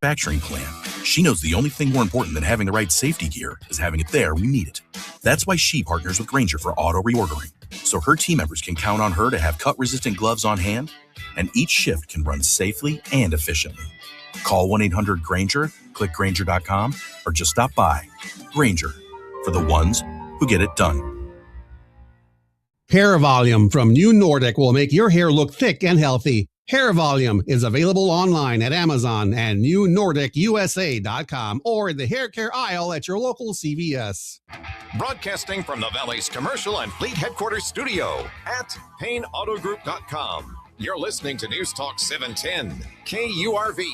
manufacturing plant. She knows the only thing more important than having the right safety gear is having it there when you need it. That's why she partners with Grainger for auto reordering, so her team members can count on her to have cut-resistant gloves on hand, and each shift can run safely and efficiently. Call 1-800-GRAINGER, click Grainger.com, or just stop by. Grainger, for the ones who get it done. Hair Volume from New Nordic will make your hair look thick and healthy. Hair Volume is available online at Amazon and NewNordicUSA.com or in the hair care aisle at your local CVS. Broadcasting from the Valley's commercial and fleet headquarters studio at PayneAutoGroup.com. You're listening to News Talk 710 KURV.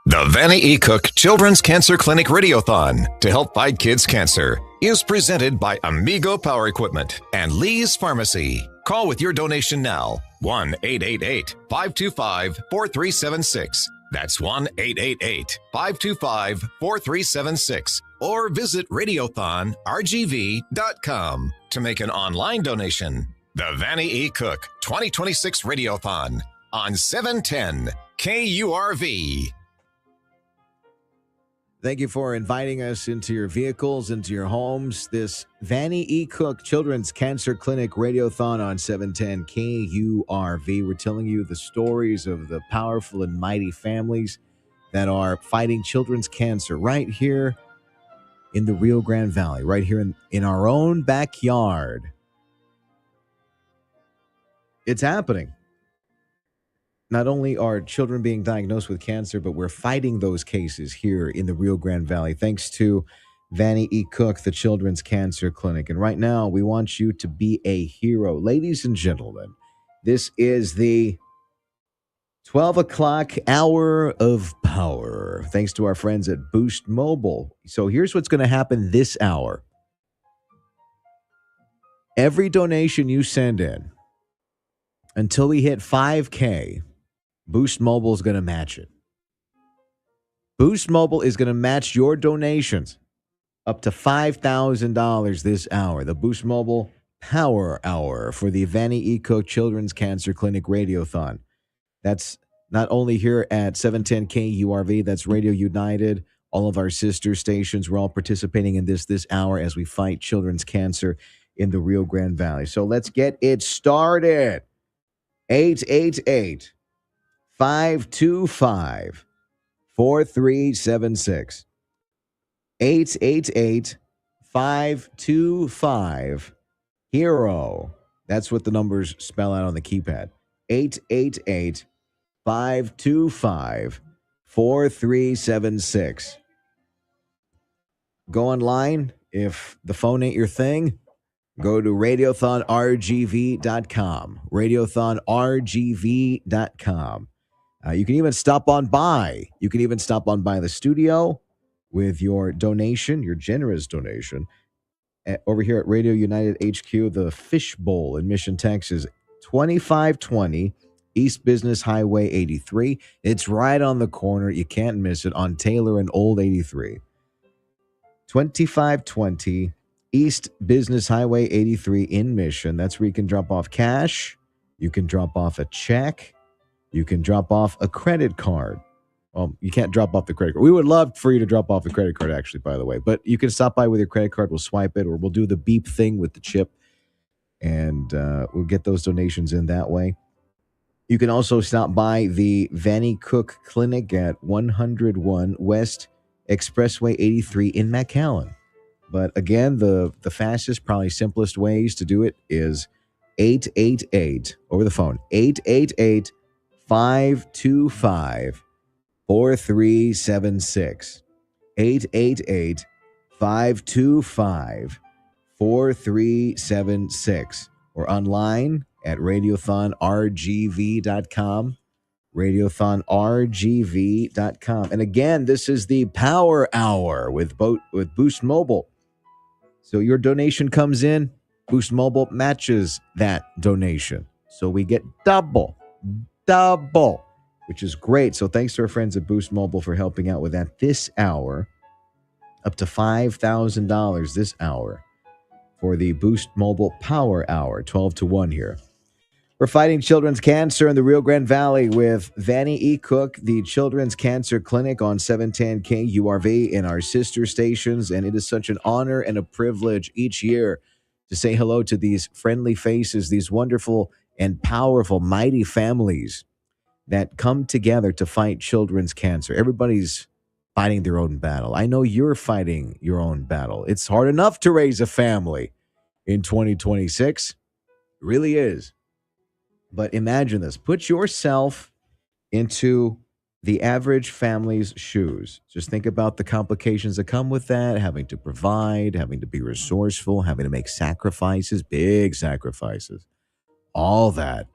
The Vannie Cook Children's Cancer Clinic Radiothon to help fight kids' cancer is presented by Amigo Power Equipment and Lee's Pharmacy. Call with your donation now, 1-888-525-4376. That's 1-888-525-4376. Or visit radiothonrgv.com to make an online donation. The Vannie E. Cook 2026 Radiothon on 710 KURV. Thank you for inviting us into your vehicles, into your homes. This Vannie E. Cook Children's Cancer Clinic Radiothon on 710 KURV. We're telling you the stories of the powerful and mighty families that are fighting children's cancer right here in the Rio Grande Valley, right here in our own backyard. It's happening. Not only are children being diagnosed with cancer, but we're fighting those cases here in the Rio Grande Valley, thanks to Vannie E. Cook, the Children's Cancer Clinic. And right now, we want you to be a hero. Ladies and gentlemen, this is the 12 o'clock hour of power, thanks to our friends at Boost Mobile. So here's what's going to happen this hour. Every donation you send in, until we hit 5K, Boost Mobile is going to match it. Boost Mobile is going to match your donations up to $5,000 this hour. The Boost Mobile Power Hour for the Vannie E. Cook Children's Cancer Clinic Radiothon. That's not only here at 710 KURV, that's Radio United, all of our sister stations. We're all participating in this hour as we fight children's cancer in the Rio Grande Valley. So let's get it started. 888-525-4376. 888-525-HERO. That's what the numbers spell out on the keypad. 888-525-4376. Go online. If the phone ain't your thing, go to radiothonrgv.com. Radiothonrgv.com. You can even stop on by. You can even stop on by the studio with your donation, your generous donation, over here at Radio United HQ, the Fishbowl in Mission, Texas, 2520 East Business Highway 83. It's right on the corner. You can't miss it on Taylor and Old 83. 2520 East Business Highway 83 in Mission. That's where you can drop off cash. You can drop off a check. You can drop off a credit card. Well, you can't drop off the credit card. We would love for you to drop off a credit card, actually, by the way. But you can stop by with your credit card. We'll swipe it, or we'll do the beep thing with the chip. And we'll get those donations in that way. You can also stop by the Vannie Cook Clinic at 101 West Expressway 83 in McAllen. But again, the fastest, probably simplest ways to do it is 888, over the phone, 888-525-4376. 888-525-4376. Or online at radiothonrgv.com. radiothonrgv.com. And again, this is the Power Hour with Boost Mobile. So your donation comes in, Boost Mobile matches that donation. So we get double, which is great. So thanks to our friends at Boost Mobile for helping out with that this hour. Up to $5,000 this hour. for the Boost Mobile Power Hour, 12 to 1 here. We're fighting children's cancer in the Rio Grande Valley with Vannie Cook, the Children's Cancer Clinic on 710 KURV in our sister stations. And it is such an honor and a privilege each year to say hello to these friendly faces, these wonderful and powerful, mighty families that come together to fight children's cancer. Everybody's fighting their own battle. I know you're fighting your own battle. It's hard enough to raise a family in 2026. It really is. But imagine this. Put yourself into the average family's shoes. Just think about the complications that come with that, having to provide, having to be resourceful, having to make sacrifices, big sacrifices, all that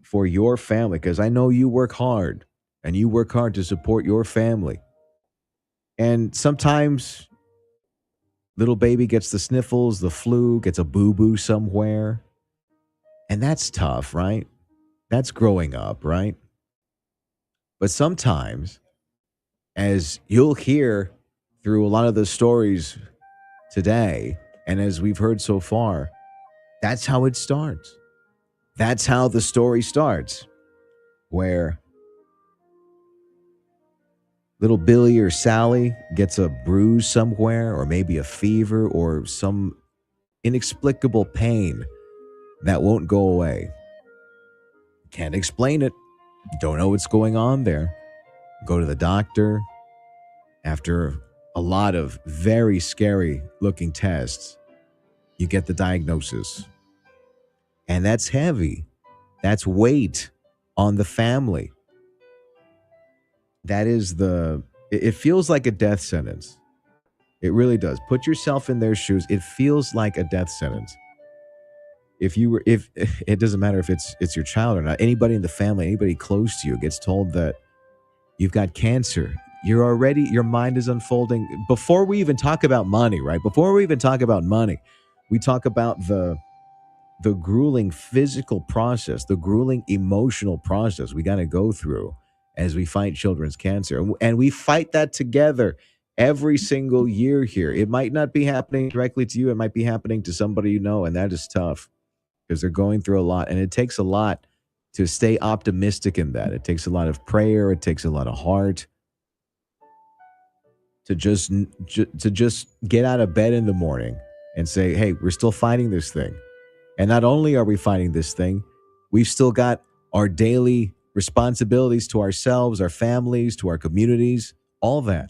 for your family. Because I know you work hard and you work hard to support your family. And sometimes little baby gets the sniffles, the flu, gets a boo-boo somewhere. And that's tough, right? That's growing up, right? But sometimes, as you'll hear through a lot of the stories today, and as we've heard so far, that's how it starts. That's how the story starts, where little Billy or Sally gets a bruise somewhere, or maybe a fever, or some inexplicable pain that won't go away. Can't explain it. Don't know what's going on there. Go to the doctor. After a lot of very scary looking tests, you get the diagnosis. And that's heavy. That's weight on the family. That is it feels like a death sentence. It really does. Put yourself in their shoes. It feels like a death sentence. If it doesn't matter if it's your child or not, anybody in the family, anybody close to you gets told that you've got cancer, your mind is unfolding. Before we even talk about money, right? Before we even talk about money, we talk about the grueling physical process, the grueling emotional process we got to go through as we fight children's cancer. And we fight that together every single year here. It might not be happening directly to you. It might be happening to somebody you know, and that is tough because they're going through a lot. And it takes a lot to stay optimistic in that. It takes a lot of prayer. It takes a lot of heart to just get out of bed in the morning and say, hey, we're still fighting this thing. And not only are we fighting this thing, we've still got our daily responsibilities to ourselves, our families, to our communities, all that.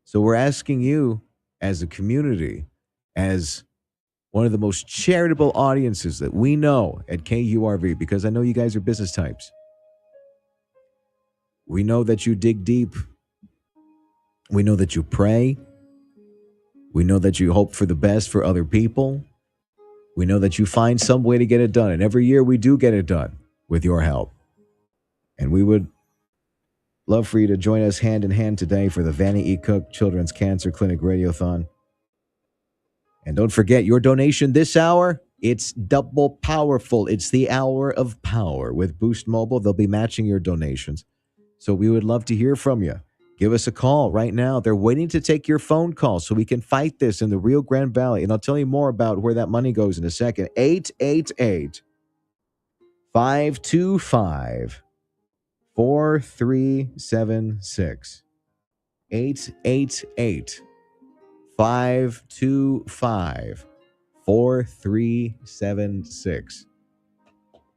So we're asking you as a community, as one of the most charitable audiences that we know at KURV, because I know you guys are business types. We know that you dig deep. We know that you pray. We know that you hope for the best for other people. We know that you find some way to get it done. And every year we do get it done with your help. And we would love for you to join us hand in hand today for the Vannie Cook Children's Cancer Clinic Radiothon. And don't forget, your donation this hour, it's double powerful. It's the hour of power. With Boost Mobile, they'll be matching your donations. So we would love to hear from you. Give us a call right now. They're waiting to take your phone call so we can fight this in the Rio Grande Valley. And I'll tell you more about where that money goes in a second. 888-525-4376. 888-525-4376.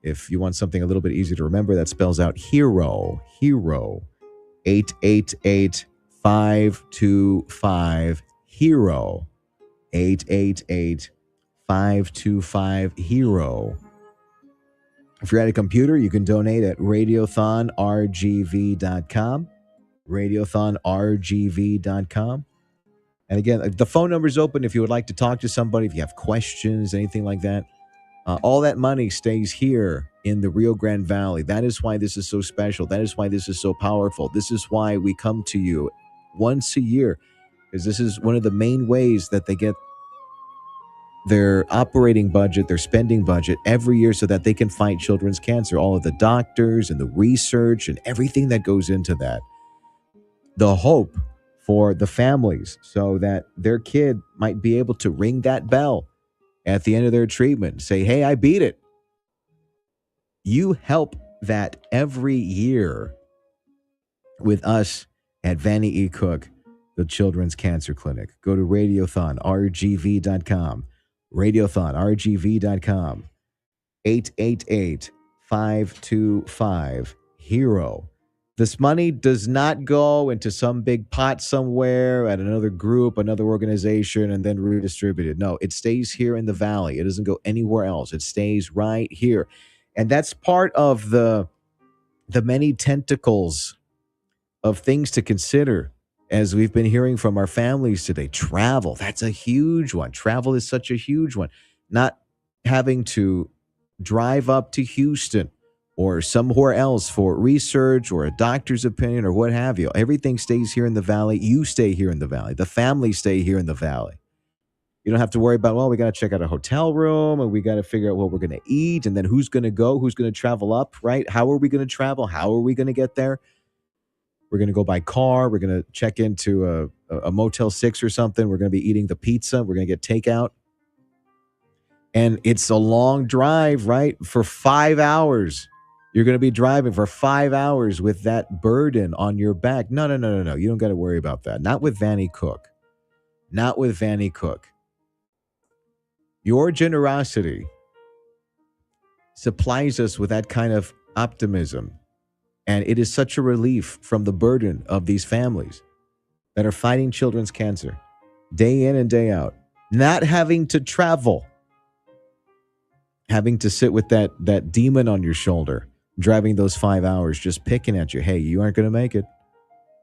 If you want something a little bit easier to remember, that spells out HERO. 888-525-HERO. 888-525-HERO. If you're at a computer, you can donate at radiothonrgv.com. radiothonrgv.com. And again, the phone number is open if you would like to talk to somebody, if you have questions, anything like that. All that money stays here in the Rio Grande Valley. That is why this is so special. That is why this is so powerful. This is why we come to you once a year, because this is one of the main ways that they get their operating budget, their spending budget every year so that they can fight children's cancer. All of the doctors and the research and everything that goes into that. The hope for the families so that their kid might be able to ring that bell at the end of their treatment. Say, hey, I beat it. You help that every year with us at Vannie E. Cook, the Children's Cancer Clinic. Go to radiothonrgv.com. Radiothonrgv.com. 888-525-HERO. This money does not go into some big pot somewhere at another group, another organization, and then redistributed. No, it stays here in the Valley. It doesn't go anywhere else. It stays right here. And that's part of the many tentacles of things to consider as we've been hearing from our families today. Travel, that's a huge one. Travel is such a huge one. Not having to drive up to Houston or somewhere else for research or a doctor's opinion or what have you. Everything stays here in the Valley. You stay here in the Valley. The families stay here in the Valley. You don't have to worry about, well, we got to check out a hotel room and we got to figure out what we're going to eat and then who's going to go, who's going to travel up, right? How are we going to travel? How are we going to get there? We're going to go by car. We're going to check into a Motel 6 or something. We're going to be eating the pizza. We're going to get takeout. And it's a long drive, right? For 5 hours. You're going to be driving for 5 hours with that burden on your back. No. You don't got to worry about that. Not with Vannie Cook. Not with Vannie Cook. Your generosity supplies us with that kind of optimism. And it is such a relief from the burden of these families that are fighting children's cancer day in and day out, not having to travel, having to sit with that demon on your shoulder, driving those 5 hours, just picking at you. Hey, you aren't going to make it.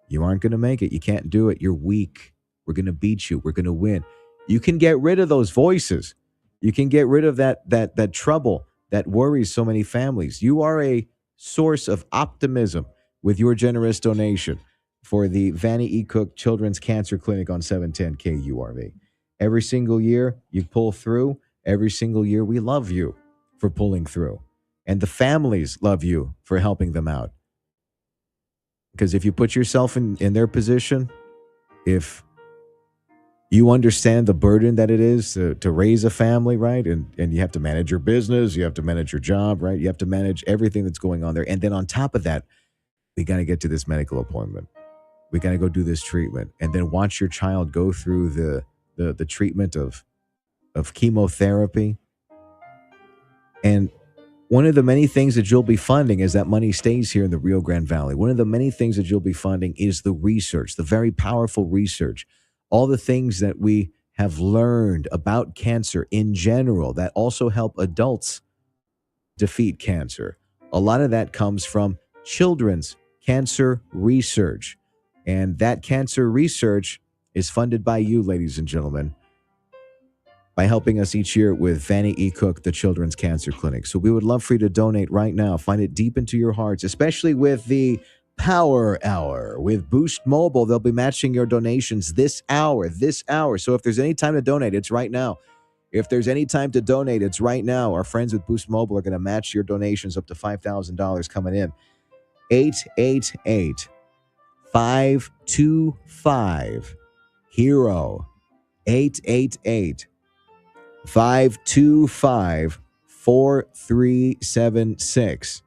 You aren't going to make it. You can't do it. You're weak. We're going to beat you. We're going to win. You can get rid of those voices. You can get rid of that trouble that worries so many families. You are a source of optimism with your generous donation for the Vannie E. Cook Children's Cancer Clinic on 710 KURV. Every single year you pull through. Every single year we love you for pulling through. And the families love you for helping them out. Because if you put yourself in their position, if you understand the burden that it is to raise a family, right? And you have to manage your business. You have to manage your job, right? You have to manage everything that's going on there. And then on top of that, we got to get to this medical appointment. We got to go do this treatment. And then watch your child go through the treatment of chemotherapy. And one of the many things that you'll be funding as that money stays here in the Rio Grande Valley, one of the many things that you'll be funding is the research, the very powerful research. All the things that we have learned about cancer in general that also help adults defeat cancer. A lot of that comes from children's cancer research. And that cancer research is funded by you, ladies and gentlemen, by helping us each year with Vannie E. Cook, the Children's Cancer Clinic. So we would love for you to donate right now. Find it deep into your hearts, especially with the Power Hour with Boost Mobile. They'll be matching your donations this hour. So if there's any time to donate, it's right now. If there's any time to donate, it's right now. Our friends with Boost Mobile are going to match your donations up to $5,000 coming in. 888-525-HERO. 888-525-4376.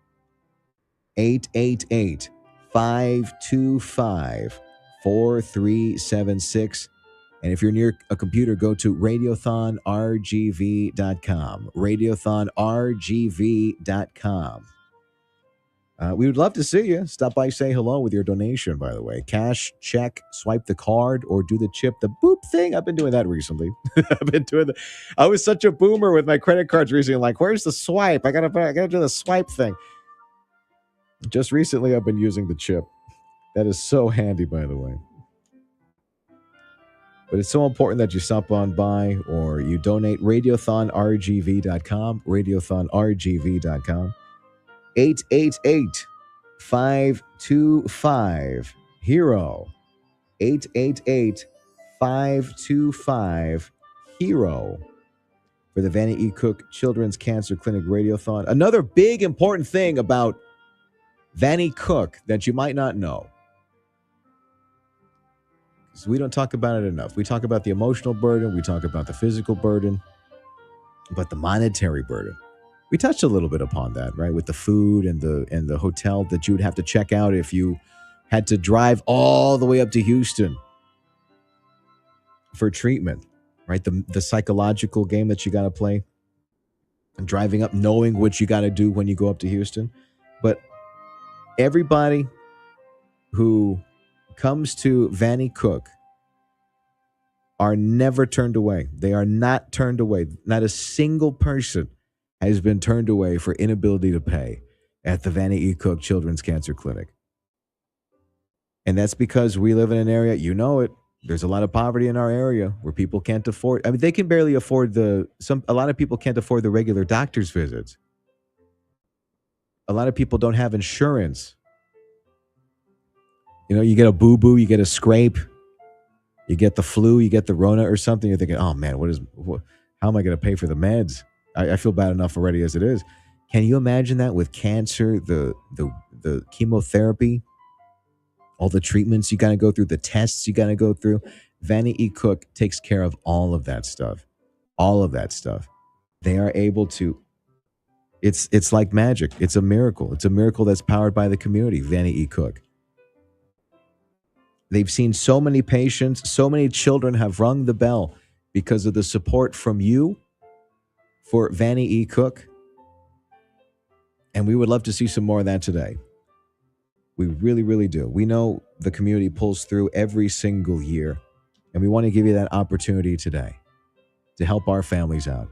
888-525-4376. And if you're near a computer, go to radiothonrgv.com. Radiothonrgv.com. We would love to see you. Stop by, say hello with your donation, by the way. Cash, check, swipe the card, or do the chip, the boop thing. I've been doing that recently. I was such a boomer with my credit cards recently. Like, where's the swipe? I gotta do the swipe thing. Just recently, I've been using the chip. That is so handy, by the way. But it's so important that you stop on by or you donate. Radiothonrgv.com. Radiothonrgv.com. 888-525-HERO. 888-525-HERO for the Vannie E. Cook Children's Cancer Clinic Radiothon. Another big important thing about Vannie Cook that you might not know. So we don't talk about it enough. We talk about the emotional burden. We talk about the physical burden, but the monetary burden. We touched a little bit upon that, right? With the food and the hotel that you would have to check out if you had to drive all the way up to Houston for treatment, right? The psychological game that you got to play and driving up, knowing what you got to do when you go up to Houston. But everybody who comes to Vannie Cook are never turned away. They are not turned away. Not a single person has been turned away for inability to pay at the Vannie E. Cook Children's Cancer Clinic. And that's because we live in an area, you know it, there's a lot of poverty in our area where people can't afford, I mean, they can barely afford a lot of people can't afford the regular doctor's visits. A lot of people don't have insurance. You know, you get a boo-boo, you get a scrape, you get the flu, you get the Rona or something. You're thinking, oh man, how am I going to pay for the meds? I feel bad enough already as it is. Can you imagine that with cancer, the chemotherapy, all the treatments you got to go through, the tests you got to go through? Vannie E. Cook takes care of all of that stuff. All of that stuff. They are able to, it's like magic. It's a miracle. It's a miracle that's powered by the community, Vannie E. Cook. They've seen so many patients, so many children have rung the bell because of the support from you for Vannie E. Cook. And we would love to see some more of that today. We really, really do. We know the community pulls through every single year, and we want to give you that opportunity today to help our families out.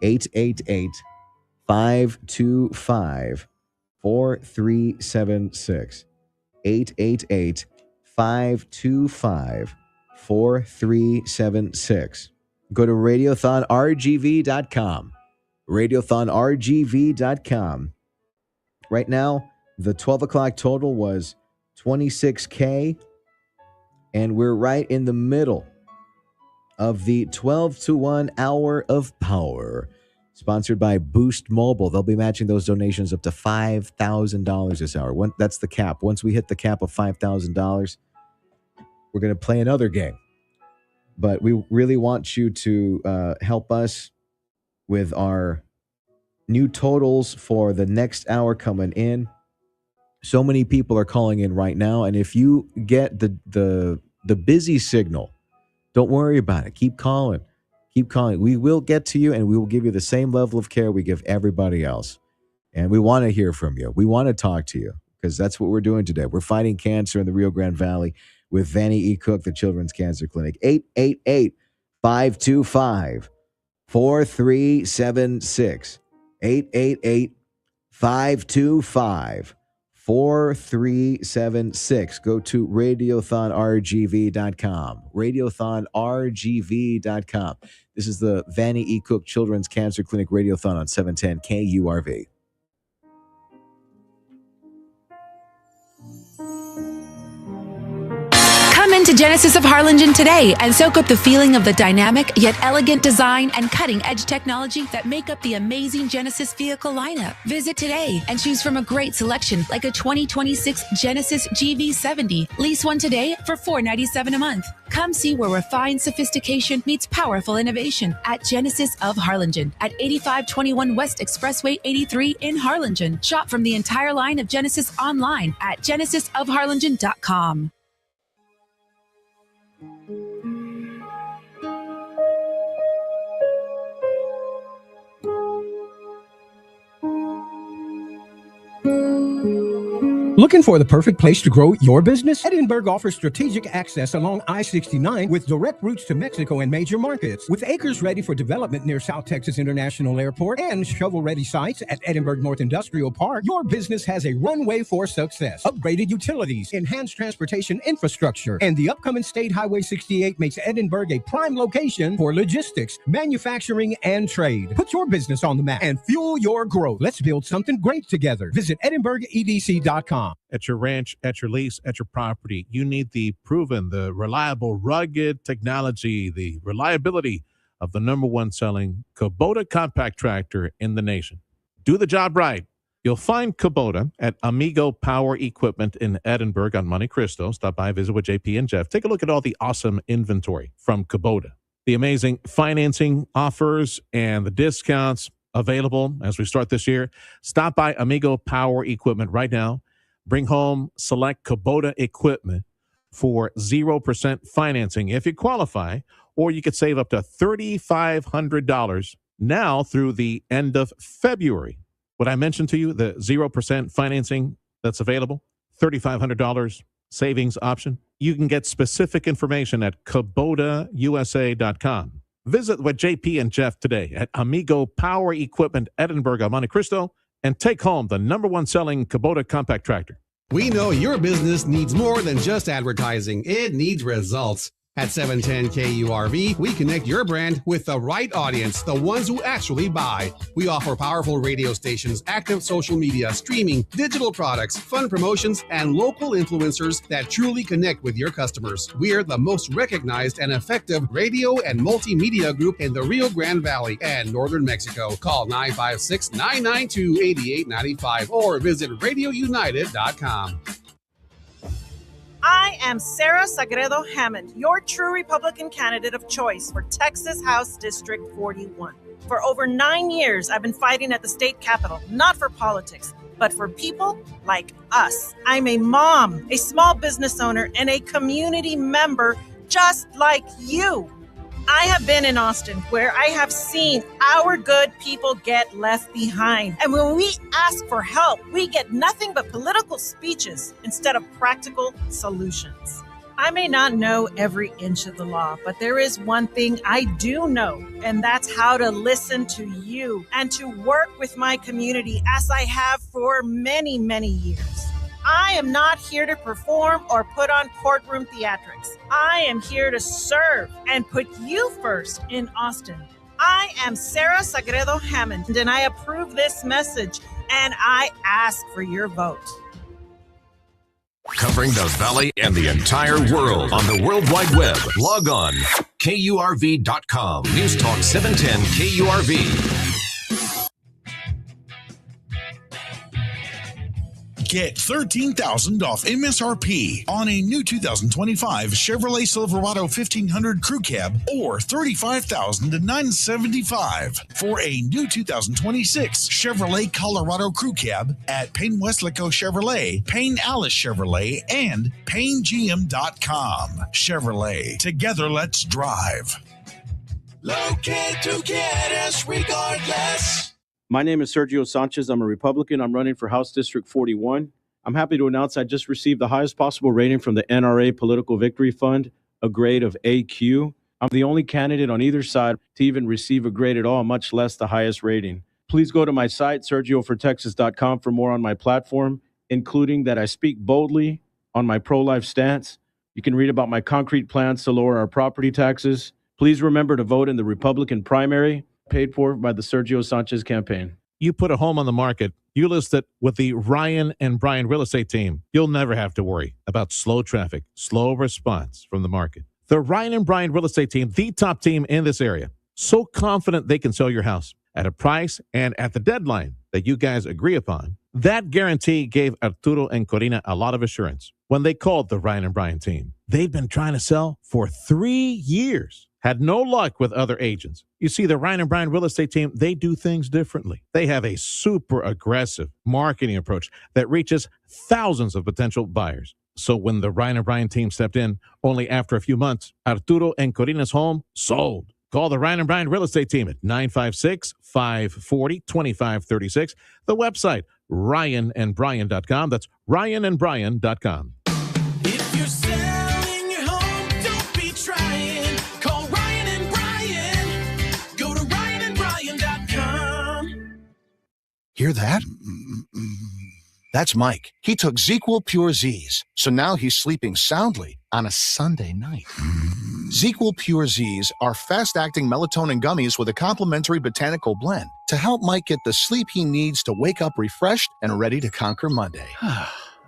888-525-4376. 888-525-4376. Go to radiothonrgv.com. radiothonrgv.com. Right now, the 12 o'clock total was $26K, and we're right in the middle of the 12 to 1 hour of power, sponsored by Boost Mobile. They'll be matching those donations up to $5,000 this hour. That's the cap. Once we hit the cap of $5,000, we're going to play another game. But we really want you to help us with our new totals for the next hour coming in. So many people are calling in right now, and if you get the busy signal, don't worry about it. Keep calling. Keep calling. We will get to you, and we will give you the same level of care we give everybody else. And we want to hear from you. We want to talk to you because that's what we're doing today. We're fighting cancer in the Rio Grande Valley with Vannie E. Cook, the Children's Cancer Clinic. 888-525-4376. 888-525-4376. Go to radiothonrgv.com. radiothonrgv.com. This is the Vannie E. Cook Children's Cancer Clinic Radiothon on 710 KURV. Come into Genesis of Harlingen today and soak up the feeling of the dynamic yet elegant design and cutting-edge technology that make up the amazing Genesis vehicle lineup. Visit today and choose from a great selection like a 2026 Genesis GV70. Lease one today for $497 a month. Come see where refined sophistication meets powerful innovation at Genesis of Harlingen at 8521 West Expressway 83 in Harlingen. Shop from the entire line of Genesis online at genesisofharlingen.com. Looking for the perfect place to grow your business? Edinburgh offers strategic access along I-69 with direct routes to Mexico and major markets. With acres ready for development near South Texas International Airport and shovel-ready sites at Edinburgh North Industrial Park, your business has a runway for success. Upgraded utilities, enhanced transportation infrastructure, and the upcoming State Highway 68 makes Edinburgh a prime location for logistics, manufacturing, and trade. Put your business on the map and fuel your growth. Let's build something great together. Visit EdinburghEDC.com. At your ranch, at your lease, at your property, you need the proven, the reliable, rugged technology, the reliability of the #1 selling Kubota compact tractor in the nation. Do the job right. You'll find Kubota at Amigo Power Equipment in Edinburgh on Monte Cristo. Stop by, visit with JP and Jeff. Take a look at all the awesome inventory from Kubota. The amazing financing offers and the discounts available as we start this year. Stop by Amigo Power Equipment right now. Bring home select Kubota equipment for 0% financing if you qualify, or you could save up to $3,500 now through the end of February. What I mentioned to you, the 0% financing that's available, $3,500 savings option. You can get specific information at KubotaUSA.com. Visit with JP and Jeff today at Amigo Power Equipment, Edinburgh on Monte Cristo, and take home the #1 selling Kubota compact tractor. We know your business needs more than just advertising. It needs results. At 710 KURV, we connect your brand with the right audience, the ones who actually buy. We offer powerful radio stations, active social media, streaming, digital products, fun promotions, and local influencers that truly connect with your customers. We're the most recognized and effective radio and multimedia group in the Rio Grande Valley and Northern Mexico. Call 956-992-8895 or visit radiounited.com. I am Sarah Sagredo Hammond, your true Republican candidate of choice for Texas House District 41. For over 9 years, I've been fighting at the state capitol, not for politics, but for people like us. I'm a mom, a small business owner, and a community member just like you. I have been in Austin, where I have seen our good people get left behind. And when we ask for help, we get nothing but political speeches instead of practical solutions. I may not know every inch of the law, but there is one thing I do know, and that's how to listen to you and to work with my community as I have for many, many years. I am not here to perform or put on courtroom theatrics. I am here to serve and put you first in Austin. I am Sarah Sagredo Hammond, and I approve this message, and I ask for your vote. Covering the Valley and the entire world on the World Wide Web. Log on, KURV.com. News Talk 710 KURV. Get $13,000 off MSRP on a new 2025 Chevrolet Silverado 1500 Crew Cab, or $35,000 to $975 for a new 2026 Chevrolet Colorado Crew Cab at Payne Westlaco Chevrolet, Payne Alice Chevrolet, and PayneGM.com. Chevrolet, together let's drive. Locate to get us regardless. My name is Sergio Sanchez. I'm a Republican. I'm running for House District 41. I'm happy to announce I just received the highest possible rating from the NRA Political Victory Fund, a grade of AQ. I'm the only candidate on either side to even receive a grade at all, much less the highest rating. Please go to my site, sergiofortexas.com, for more on my platform, including that I speak boldly on my pro-life stance. You can read about my concrete plans to lower our property taxes. Please remember to vote in the Republican primary, paid for by the Sergio Sanchez campaign. You put a home on the market, you list it with the Ryan and Brian real estate team. You'll never have to worry about slow traffic, slow response from the market. The Ryan and Brian real estate team, the top team in this area, so confident they can sell your house at a price and at the deadline that you guys agree upon. That guarantee gave Arturo and Corina a lot of assurance when they called the Ryan and Brian team. They've been trying to sell for 3 years. Had no luck with other agents. You see, the Ryan and Brian real estate team, they do things differently. They have a super aggressive marketing approach that reaches thousands of potential buyers. So when the Ryan and Brian team stepped in, only after a few months, Arturo and Corina's home sold. Call the Ryan and Brian real estate team at 956-540-2536. The website, ryanandbrian.com. That's ryanandbrian.com. If you're selling your home, don't be trying. Call Ryan and Brian. Go to ryanandbrian.com. Hear that? That's Mike. He took ZQL Pure Z's, so now he's sleeping soundly on a Sunday night. ZQL Pure Z's are fast-acting melatonin gummies with a complementary botanical blend to help Mike get the sleep he needs to wake up refreshed and ready to conquer Monday.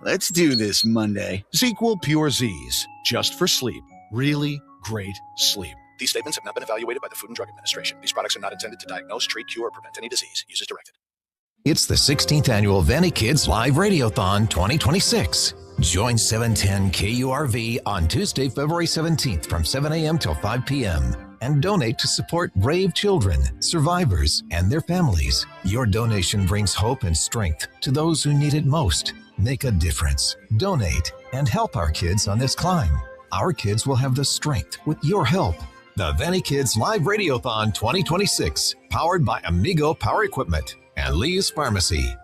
Let's do this Monday. ZQL Pure Z's, just for sleep. Really great sleep. These statements have not been evaluated by the Food and Drug Administration. These products are not intended to diagnose, treat, cure, or prevent any disease. Use as directed. It's the 16th annual Vannie Kids Live Radiothon 2026. Join 710 KURV on Tuesday, February 17th from 7 a.m. till 5 p.m. and donate to support brave children, survivors, and their families. Your donation brings hope and strength to those who need it most. Make a difference, donate, and help our kids on this climb. Our kids will have the strength with your help. The Vannie Kids Live Radiothon 2026, powered by Amigo Power Equipment and Lee's Pharmacy.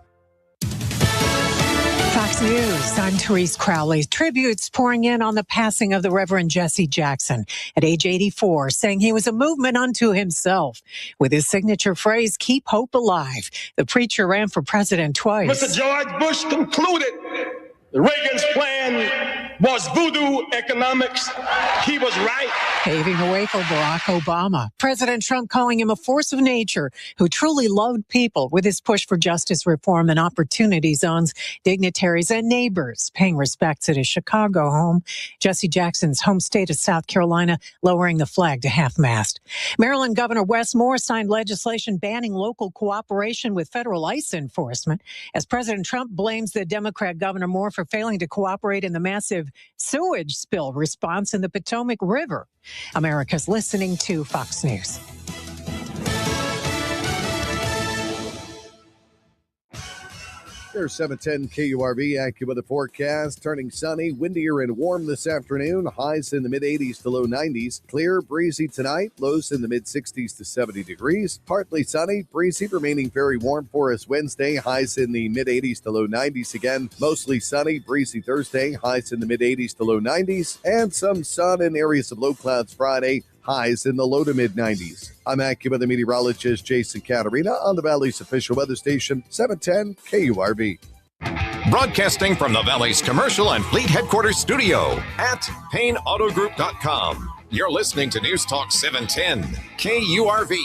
Fox News, I'm Therese Crowley. Tributes pouring in on the passing of the Reverend Jesse Jackson at age 84, saying he was a movement unto himself. With his signature phrase, keep hope alive, the preacher ran for president twice. Mr. George Bush concluded that Reagan's plan was voodoo economics. He was right. Paving the way for Barack Obama. President Trump calling him a force of nature who truly loved people with his push for justice reform and opportunity zones, dignitaries and neighbors paying respects at his Chicago home. Jesse Jackson's home state of South Carolina lowering the flag to half-mast. Maryland Governor Wes Moore signed legislation banning local cooperation with federal ICE enforcement as President Trump blames the Democrat Governor Moore for failing to cooperate in the massive sewage spill response in the Potomac River. America's listening to Fox News. There's 710 KURV, AccuWeather forecast. Turning sunny, windier and warm this afternoon. Highs in the mid-80s to low 90s. Clear, breezy tonight. Lows in the mid-60s to 70 degrees. Partly sunny, breezy, remaining very warm for us Wednesday. Highs in the mid-80s to low 90s again. Mostly sunny, breezy Thursday. Highs in the mid-80s to low 90s. And some sun in areas of low clouds Friday. Highs in the low to mid-90s. I'm AccuWeather meteorologist Jason Caterina on the Valley's official weather station, 710 KURV. Broadcasting from the Valley's commercial and fleet headquarters studio at PayneAutoGroup.com. You're listening to News Talk 710 KURV.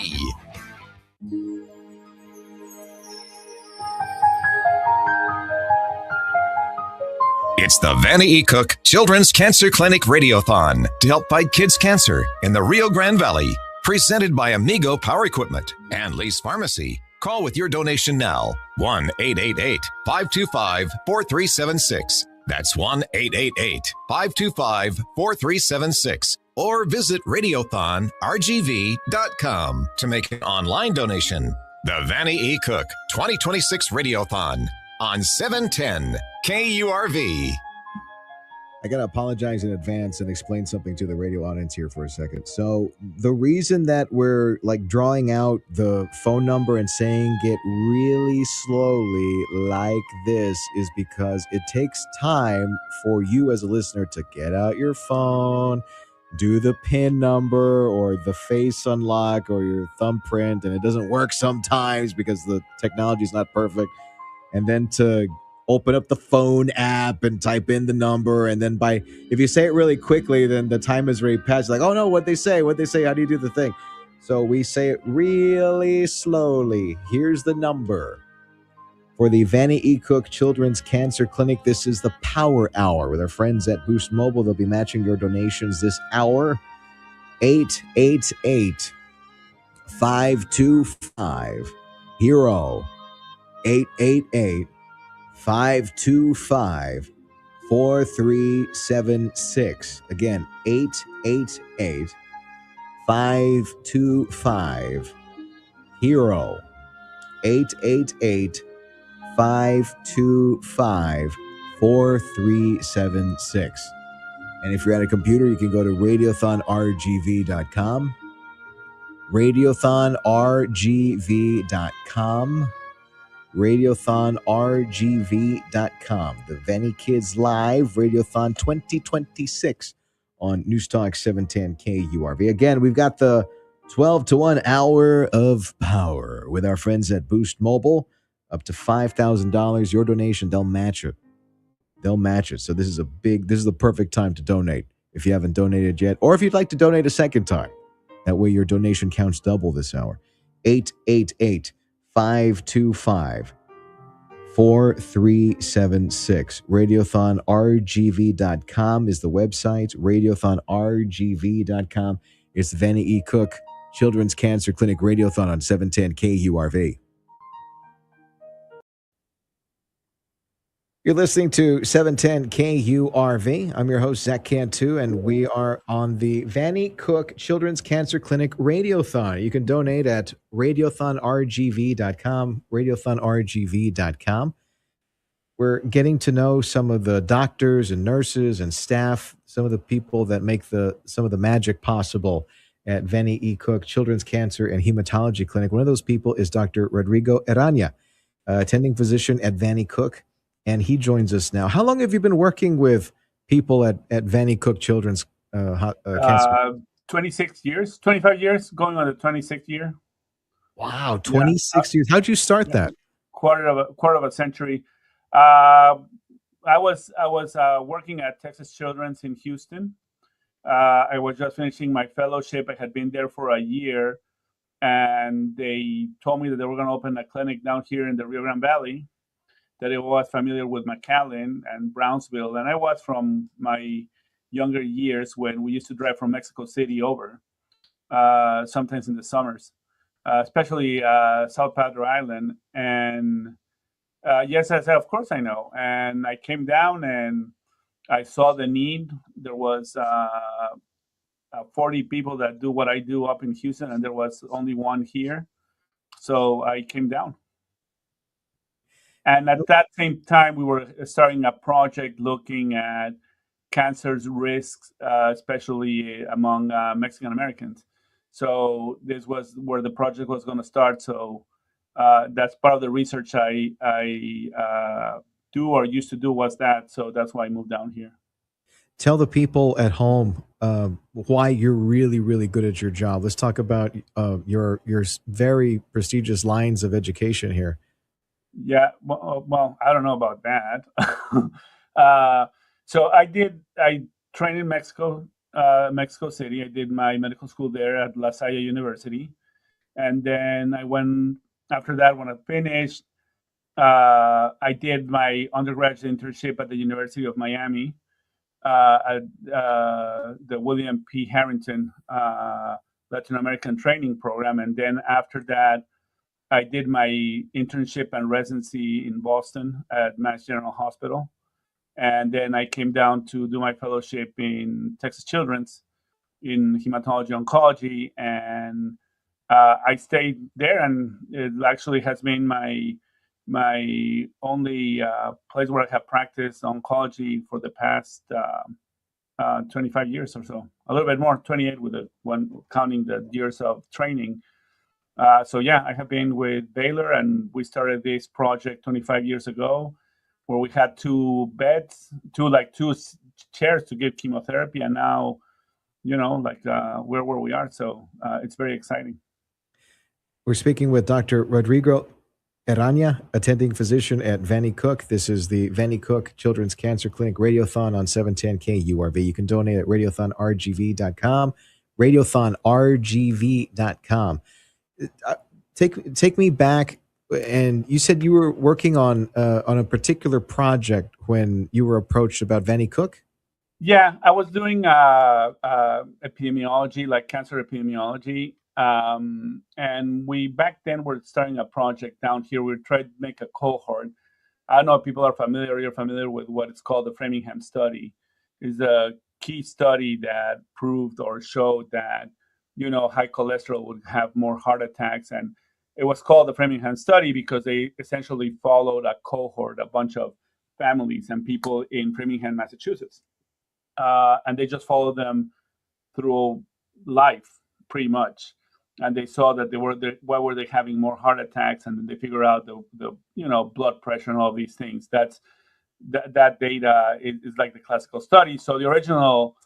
It's the Vannie Cook Children's Cancer Clinic Radiothon to help fight kids' cancer in the Rio Grande Valley. Presented by Amigo Power Equipment and Lee's Pharmacy. Call with your donation now. 1-888-525-4376. That's 1-888-525-4376. Or visit radiothonrgv.com to make an online donation. The Vannie E. Cook 2026 Radiothon on 710 KURV. I got to apologize in advance and explain something to the radio audience here for a second. So the reason that we're like drawing out the phone number and saying it really slowly like this is because it takes time for you as a listener to get out your phone, do the PIN number or the face unlock or your thumbprint, and it doesn't work sometimes because the technology is not perfect. And then to open up the phone app and type in the number. And then if you say it really quickly, then the time is already passed. Like, oh no, what'd they say? How do you do the thing? So we say it really slowly. Here's the number. For the Vannie E. Cook Children's Cancer Clinic, this is the Power Hour with our friends at Boost Mobile. They'll be matching your donations this hour. 888-525-HERO. 888-525-4376. Again, 888-525-HERO. 888-525-4376. And if you're at a computer, you can go to radiothonrgv.com. radiothonrgv.com. radiothonrgv.com. The Vannie Kids Live Radiothon 2026 on News Talk 710 KURV. Again, we've got the 12 to 1 hour of power with our friends at Boost Mobile. Up to $5,000. Your donation, they'll match it. So this is the perfect time to donate if you haven't donated yet, or if you'd like to donate a second time. That way your donation counts double this hour. 888-525-4376. radiothonrgv.com is the website. radiothonrgv.com. It's the Vannie E. Cook Children's Cancer Clinic Radiothon on 710 KURV. You're listening to 710 KURV. I'm your host, Zach Cantu, and we are on the Vannie Cook Children's Cancer Clinic Radiothon. You can donate at radiothonrgv.com, radiothonrgv.com. We're getting to know some of the doctors and nurses and staff, some of the people that make some of the magic possible at Vannie E. Cook Children's Cancer and Hematology Clinic. One of those people is Dr. Rodrigo Arana, attending physician at Vannie Cook, and he joins us now. How long have you been working with people at Vannie Cook Children's Cancer? 26 years, 25 years, going on the 26th year. Wow, 26 years. How'd you start that? Quarter of a century. I was working at Texas Children's in Houston. I was just finishing my fellowship. I had been there for a year, and they told me that they were going to open a clinic down here in the Rio Grande Valley, that I was familiar with McAllen and Brownsville. And I was from my younger years when we used to drive from Mexico City over, sometimes in the summers, especially South Padre Island. And yes, I said, of course I know. And I came down and I saw the need. There was 40 people that do what I do up in Houston, and there was only one here. So I came down. And at that same time, we were starting a project looking at cancer's risks, especially among Mexican Americans. So this was where the project was going to start. So that's part of the research I do or used to do was that. So that's why I moved down here. Tell the people at home why you're really, really good at your job. Let's talk about your very prestigious lines of education here. Yeah, well, I don't know about that. So I trained in Mexico City. I did my medical school there at La Salle University. And then I went, after that, when I finished, I did my undergraduate internship at the University of Miami at the William P. Harrington Latin American Training Program. And then after that, I did my internship and residency in Boston at Mass General Hospital. And then I came down to do my fellowship in Texas Children's in hematology oncology. And I stayed there, and it actually has been my only place where I have practiced oncology for the past 25 years or so. A little bit more, 28 with the one counting the years of training. So yeah, I have been with Baylor, and we started this project 25 years ago, where we had two chairs to give chemotherapy, and now, we're where we are. So it's very exciting. We're speaking with Dr. Rodrigo Arana, attending physician at Vannie Cook. This is the Vannie Cook Children's Cancer Clinic Radiothon on 710 KURV. You can donate at radiothonrgv.com, radiothonrgv.com. Take me back, and you said you were working on a particular project when you were approached about Vannie Cook. Yeah, I was doing epidemiology, like cancer epidemiology, and we back then were starting a project down here. We tried to make a cohort. I don't know if people are familiar. You're familiar with what it's called the Framingham study. It's a key study that proved or showed that high cholesterol would have more heart attacks. And it was called the Framingham study because they essentially followed a cohort, a bunch of families and people in Framingham, Massachusetts. And they just followed them through life, pretty much. And they saw that why were they having more heart attacks? And then they figure out the blood pressure and all these things. That data is like the classical study. So the original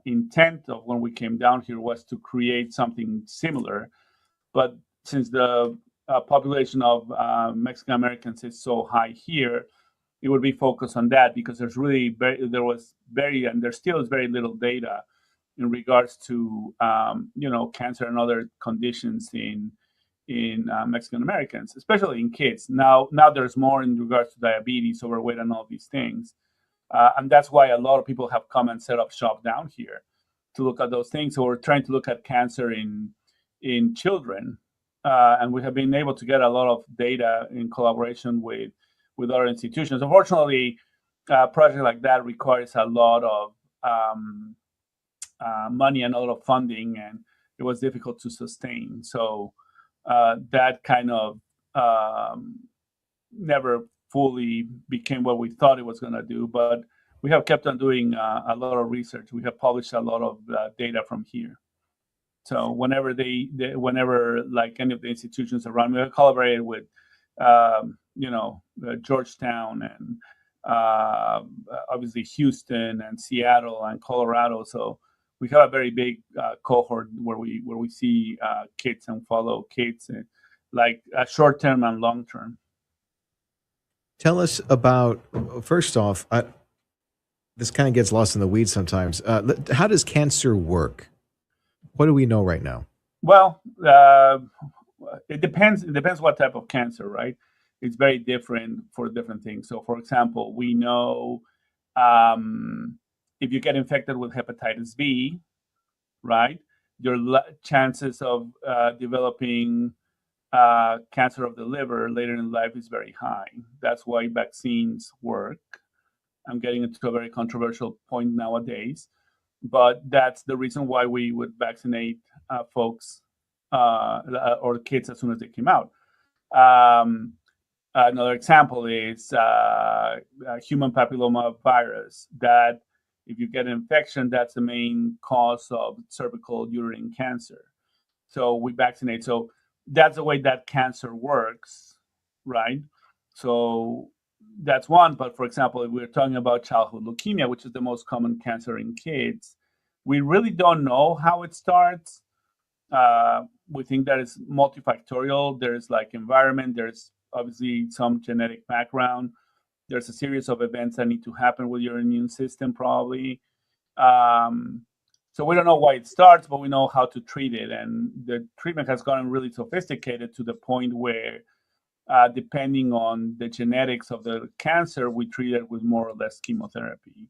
intent of when we came down here was to create something similar, but since the population of Mexican Americans is so high here, it would be focused on that because there still is very little data in regards to cancer and other conditions in Mexican Americans, especially in kids. Now there's more in regards to diabetes, overweight, and all these things. And that's why a lot of people have come and set up shop down here to look at those things. So we're trying to look at cancer in children and we have been able to get a lot of data in collaboration with other institutions. Unfortunately, a project like that requires a lot of money and a lot of funding, and it was difficult to sustain. So that kind of never fully became what we thought it was going to do. But we have kept on doing a lot of research. We have published a lot of data from here. So whenever whenever like any of the institutions around, we have collaborated with, Georgetown and obviously Houston and Seattle and Colorado. So we have a very big cohort where we see kids and follow kids, like short term and long term. Tell us about, first off, this kind of gets lost in the weeds sometimes. How does cancer work? What do we know right now? Well, it depends. It depends what type of cancer, right? It's very different for different things. So, for example, we know if you get infected with hepatitis B, right, your chances of developing cancer of the liver later in life is very high. That's why vaccines work. I'm getting into a very controversial point nowadays, but that's the reason why we would vaccinate folks or kids as soon as they came out. Another example is human papilloma virus, that if you get an infection, that's the main cause of cervical uterine cancer. So we vaccinate. So that's the way that cancer works, right? So that's one. But for example, if we're talking about childhood leukemia, which is the most common cancer in kids, we really don't know how it starts. We think that it's multifactorial. There's like environment, there's obviously some genetic background. There's a series of events that need to happen with your immune system, probably. So we don't know why it starts, but we know how to treat it. And the treatment has gotten really sophisticated to the point where, depending on the genetics of the cancer, we treat it with more or less chemotherapy.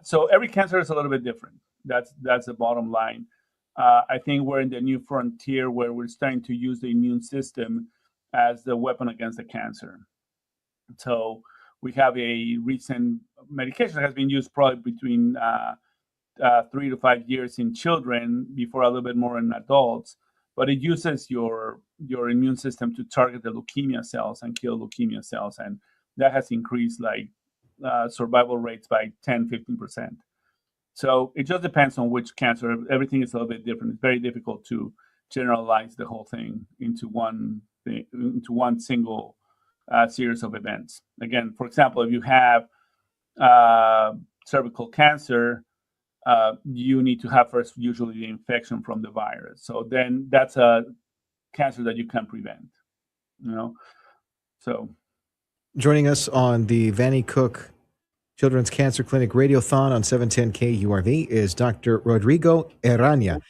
So every cancer is a little bit different. That's the bottom line. I think we're in the new frontier where we're starting to use the immune system as the weapon against the cancer. So we have a recent medication that has been used probably between 3 to 5 years in children, before a little bit more in adults, but it uses your immune system to target the leukemia cells and kill leukemia cells, and that has increased like survival rates by 10-15%. So it just depends on which cancer. Everything is a little bit different. It's very difficult to generalize the whole thing into one single series of events. Again, for example, if you have cervical cancer, you need to have first usually the infection from the virus. So then that's a cancer that you can prevent, So Joining us on the Vannie Cook Children's Cancer Clinic Radiothon on 710 KURV is Dr. Rodrigo Arana,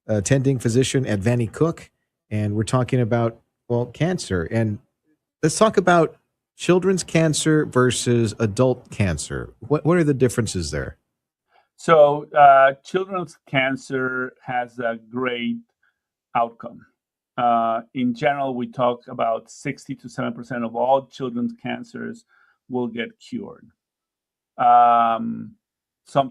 attending physician at Vannie Cook. And we're talking about, cancer. And let's talk about children's cancer versus adult cancer. What are the differences there? So children's cancer has a great outcome. In general, we talk about 60 to 7% of all children's cancers will get cured. Some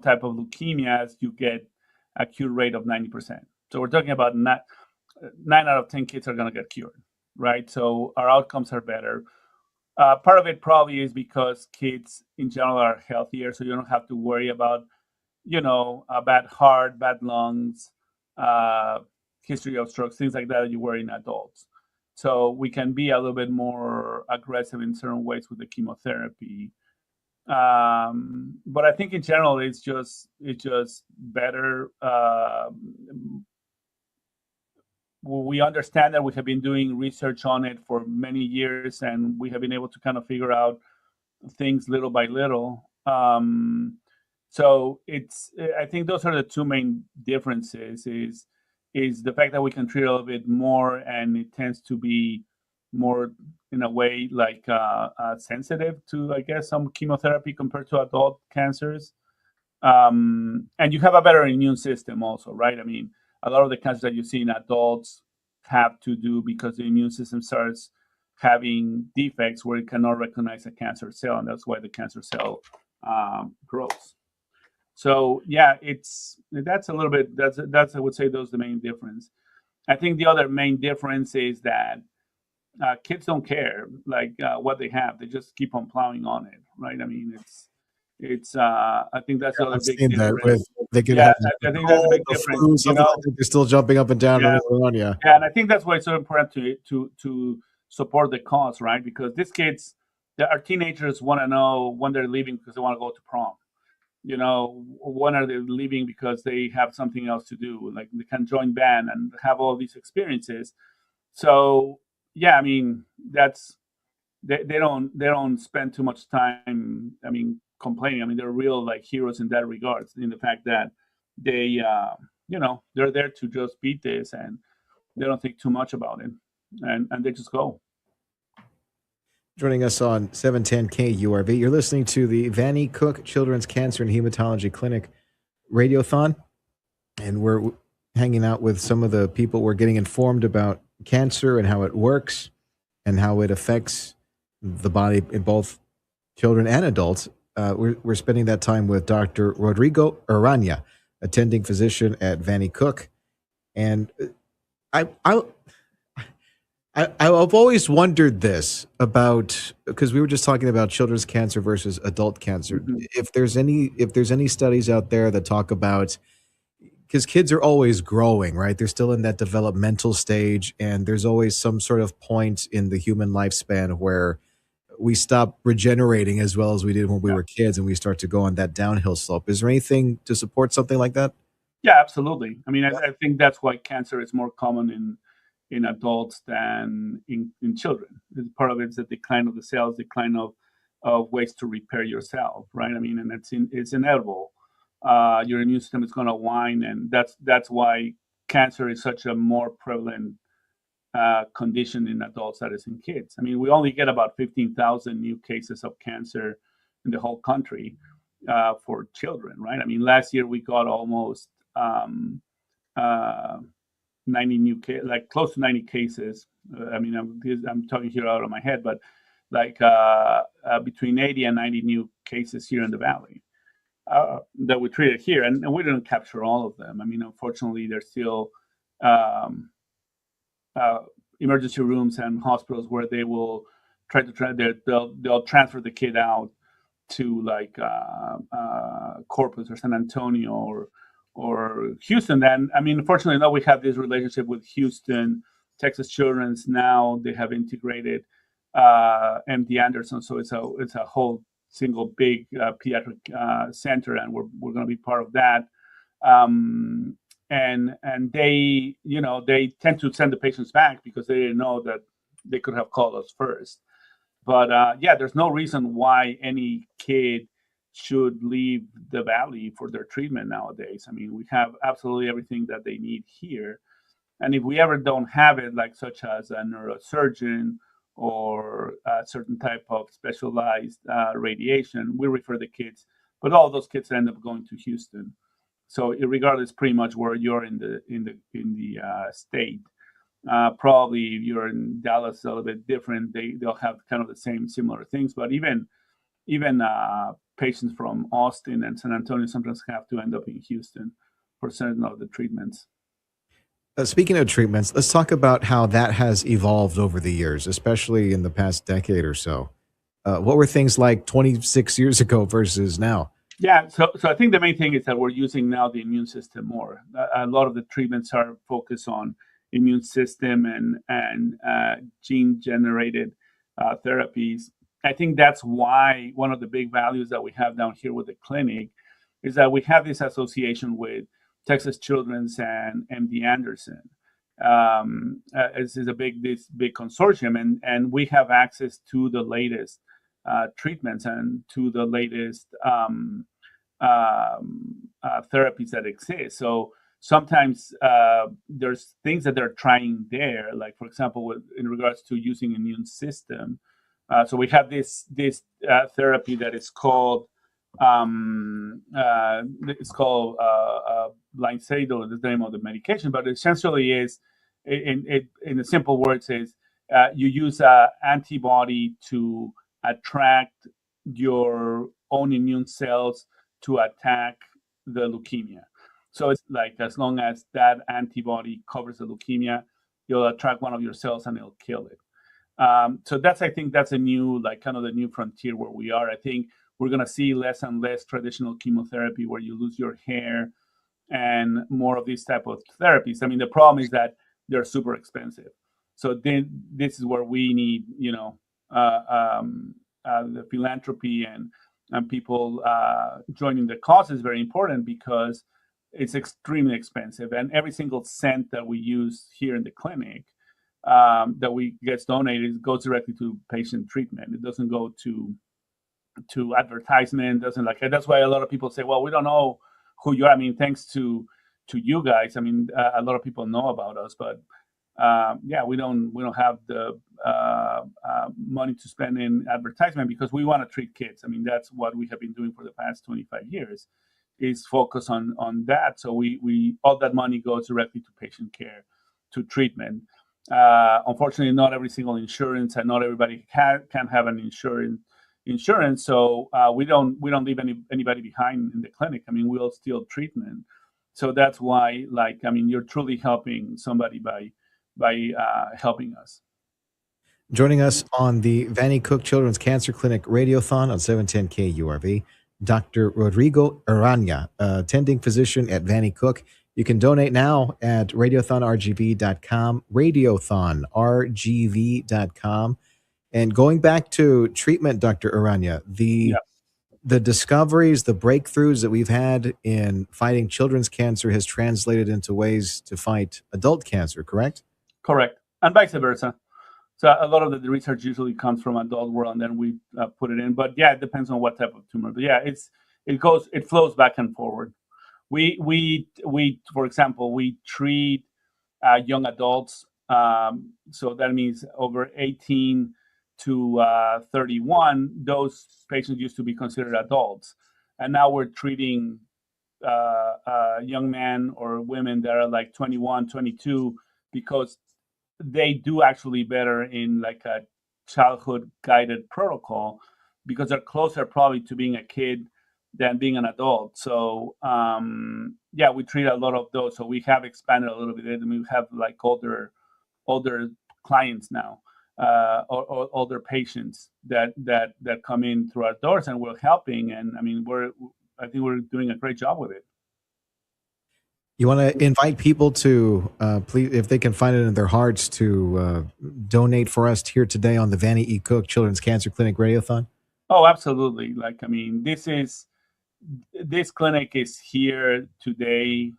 type of leukemias, you get a cure rate of 90%. So we're talking about 9 out of 10 kids are going to get cured, right? So our outcomes are better. Part of it probably is because kids in general are healthier, so you don't have to worry about, a bad heart, bad lungs, history of strokes, things like that you worry in adults. So we can be a little bit more aggressive in certain ways with the chemotherapy. But I think in general, it's just better. We understand that we have been doing research on it for many years, and we have been able to kind of figure out things little by little. So I think those are the two main differences. Is the fact that we can treat a little bit more, and it tends to be more, in a way, like sensitive to, I guess, some chemotherapy compared to adult cancers. And you have a better immune system also, right? I mean, a lot of the cancers that you see in adults have to do because the immune system starts having defects where it cannot recognize a cancer cell, and that's why the cancer cell grows. So yeah, that's a little bit that's I would say those are the main difference. I think the other main difference is that kids don't care what they have; they just keep on plowing on it, right? I mean, it's I think that's the other I've big seen that difference. with they can Yeah, have I think that's a cold, big the difference. flu, something like that. They're still jumping up and down, Yeah, running around. Yeah. yeah, and I think that's why it's so important to support the cause, right? Because these kids, our teenagers want to know when they're leaving because they want to go to prom. When are they leaving because they have something else to do, like they can join band and have all these experiences. So yeah, I mean that's they don't spend too much time. I mean, complaining. I mean, they're real like heroes in that regard, in the fact that they they're there to just beat this and they don't think too much about it, and they just go. Joining us on 710 KURV, you're listening to the Vannie Cook Children's Cancer and Hematology Clinic Radiothon, and we're hanging out with some of the people. We're getting informed about cancer and how it works and how it affects the body in both children and adults. We're spending that time with Dr. Rodrigo Arana, attending physician at Vannie Cook, and I've always wondered this about, because we were just talking about children's cancer versus adult cancer. If there's any studies out there that talk about, because kids are always growing, right? They're still in that developmental stage, and there's always some sort of point in the human lifespan where we stop regenerating as well as we did when we were kids, and we start to go on that downhill slope. Is there anything to support something like that? Yeah, absolutely. I mean, I think that's why cancer is more common in adults than in children. Part of it is the decline of the cells, decline of ways to repair yourself, right? I mean, and it's inevitable. Your immune system is going to whine, and that's why cancer is such a more prevalent condition in adults than it is in kids. I mean, we only get about 15,000 new cases of cancer in the whole country for children, right? I mean, last year we got almost 90 new like close to 90 cases. I mean, I'm talking here out of my head, but like between 80 and 90 new cases here in the valley that we treated here, and we didn't capture all of them. I mean, unfortunately, there's still emergency rooms and hospitals where they will they'll transfer the kid out to like Corpus or San Antonio or Houston. Then, I mean, unfortunately, now we have this relationship with Houston, Texas Children's. Now they have integrated MD Anderson, so it's a whole single big pediatric center, and we're going to be part of that. And they they tend to send the patients back because they didn't know that they could have called us first. But yeah, there's no reason why any kid should leave the valley for their treatment nowadays. I mean, we have absolutely everything that they need here. And if we ever don't have it, like such as a neurosurgeon or a certain type of specialized radiation, we refer the kids. But all those kids end up going to Houston. So regardless, pretty much where you're in the state. Probably if you're in Dallas, a little bit different. They'll have kind of the similar things. But even patients from Austin and San Antonio sometimes have to end up in Houston for certain of the treatments. Speaking of treatments, let's talk about how that has evolved over the years, especially in the past decade or so. What were things like 26 years ago versus now? Yeah, so I think the main thing is that we're using now the immune system more. A lot of the treatments are focused on immune system and gene-generated therapies. I think that's why one of the big values that we have down here with the clinic is that we have this association with Texas Children's and MD Anderson. This is this big consortium, and we have access to the latest treatments and to the latest therapies that exist. So sometimes there's things that they're trying there, like for example, in regards to using immune system. So we have this therapy that is called Blincyto, is the name of the medication, but essentially is in the simple words is you use antibody to attract your own immune cells to attack the leukemia. So it's like as long as that antibody covers the leukemia, you'll attract one of your cells and it'll kill it. So I think that's a new, like kind of the new frontier where we are. I think we're going to see less and less traditional chemotherapy where you lose your hair and more of these type of therapies. I mean, the problem is that they're super expensive. So then this is where we need, the philanthropy and people joining the cause is very important because it's extremely expensive. And every single cent that we use here in the clinic that we gets donated goes directly to patient treatment. It doesn't go to advertisement. Doesn't like that's why a lot of people say, well, we don't know who you are. I mean, thanks to you guys. I mean, a lot of people know about us, but we don't have the money to spend in advertisement because we want to treat kids. I mean, that's what we have been doing for the past 25 years is focus on that. So we all that money goes directly to patient care, to treatment. Unfortunately, not every single insurance and not everybody can have an insurance. So we don't leave anybody behind in the clinic. I mean, we'll steal treatment. So that's why, you're truly helping somebody by helping us. Joining us on the Vannie Cook Children's Cancer Clinic Radiothon on 710 KURV, Dr. Rodrigo Arana, attending physician at Vannie Cook. You can donate now at radiothonrgv.com, radiothonrgv.com. And going back to treatment, Dr. Arana, the discoveries, the breakthroughs that we've had in fighting children's cancer has translated into ways to fight adult cancer, correct? Correct. And vice versa. So a lot of the research usually comes from adult world, and then we put it in. But yeah, it depends on what type of tumor. But yeah, it flows back and forward. We for example, we treat young adults. So that means over 18 to 31. Those patients used to be considered adults, and now we're treating young men or women that are like 21, 22 because they do actually better in like a childhood guided protocol because they're closer probably to being a kid than being an adult. So we treat a lot of those. So we have expanded a little bit. I mean, we have like older clients now, or older patients that come in through our doors, and we're helping. And I mean, I think we're doing a great job with it. You want to invite people to, please, if they can find it in their hearts, to donate for us here today on the Vannie E. Cook Children's Cancer Clinic Radiothon? Oh, absolutely. Like, I mean, this clinic is here today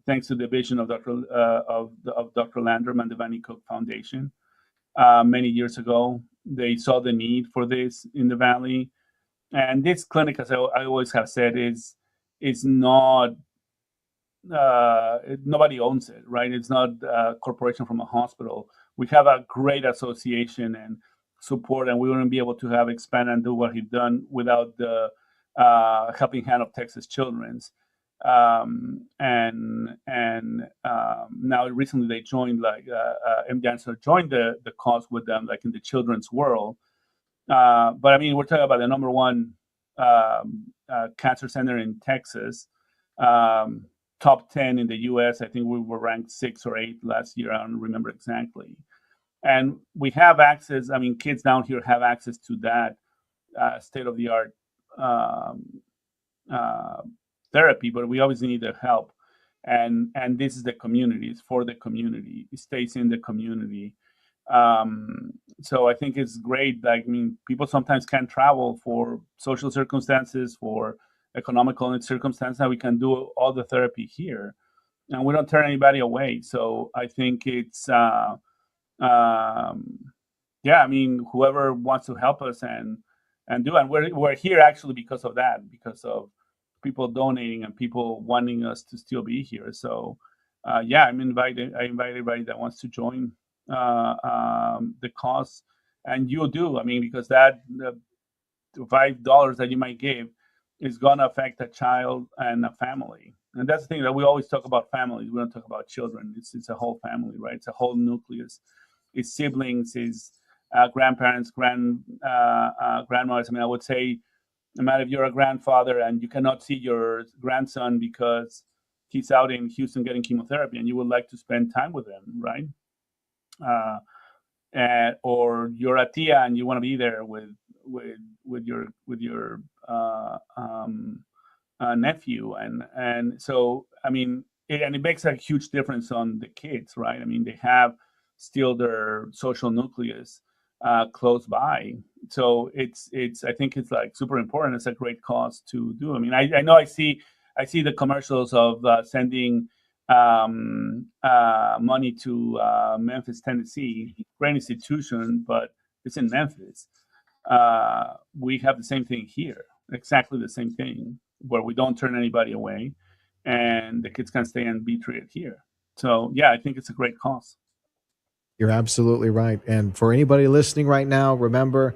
thanks to the vision of Dr. Landrum and the Vannie Cook Foundation. Many years ago, they saw the need for this in the Valley. And this clinic, as I always have said, is not, nobody owns it, right? It's not a corporation from a hospital. We have a great association and support, and we wouldn't be able to have expand and do what we've done without the helping hand of Texas Children's. Now recently they joined, M. Dancer joined the cause with them, like in the children's world. But I mean, we're talking about the number one cancer center in Texas, top 10 in the U.S. I think we were ranked 6 or 8 last year. I don't remember exactly. And we have access. I mean, kids down here have access to that state-of-the-art therapy, but we obviously need their help. And this is the community. It's for the community. It stays in the community. So I think it's great. Like, I mean, people sometimes can't travel for social circumstances, for economical circumstances. That we can do all the therapy here, and we don't turn anybody away. So I think it's, I mean, whoever wants to help us and do, and we're here actually because of that, because of people donating and people wanting us to still be here. So I invite everybody that wants to join the cause, and you do. I mean, because that the $5 that you might give is going to affect a child and a family. And that's the thing that we always talk about families. We don't talk about children. It's a whole family, right? It's a whole nucleus. It's siblings, it's grandparents, grandmothers. I mean, I would say, no matter if you're a grandfather and you cannot see your grandson because he's out in Houston getting chemotherapy, and you would like to spend time with him, right? Or you're a tia and you want to be there with your nephew, and so I mean, it makes a huge difference on the kids, right? I mean, they have still their social nucleus close by, so it's I think it's like super important. It's a great cause to do. I mean, I know I see the commercials of sending money to Memphis, Tennessee, great institution, but it's in Memphis. We have the same thing here, exactly the same thing, where we don't turn anybody away, and the kids can stay and be treated here. So yeah, I think it's a great cause. You're absolutely right. And for anybody listening right now, remember,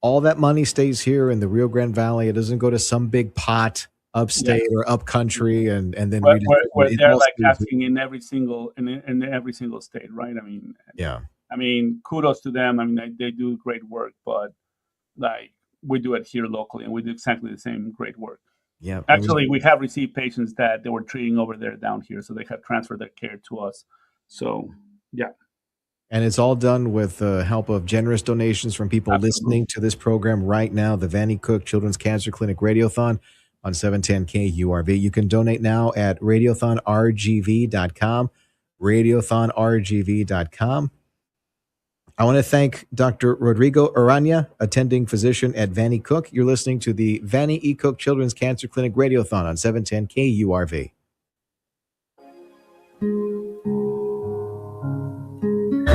all that money stays here in the Rio Grande Valley. It doesn't go to some big pot upstate or up country, and then where they're like asking in every single state, right? I mean, yeah. I mean, kudos to them. I mean, they do great work, but like we do it here locally, and we do exactly the same great work. Yeah. Actually, we have received patients that they were treating over there down here, so they have transferred their care to us. So yeah. And it's all done with the help of generous donations from people listening to this program right now, the Vannie Cook Children's Cancer Clinic Radiothon on 710 KURV. You can donate now at radiothonrgv.com, radiothonrgv.com. I want to thank Dr. Rodrigo Arana, attending physician at Vannie Cook. You're listening to the Vannie E. Cook Children's Cancer Clinic Radiothon on 710 KURV.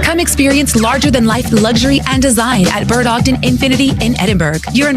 Come experience larger-than-life luxury and design at Bird Ogden Infinity in Edinburgh. You're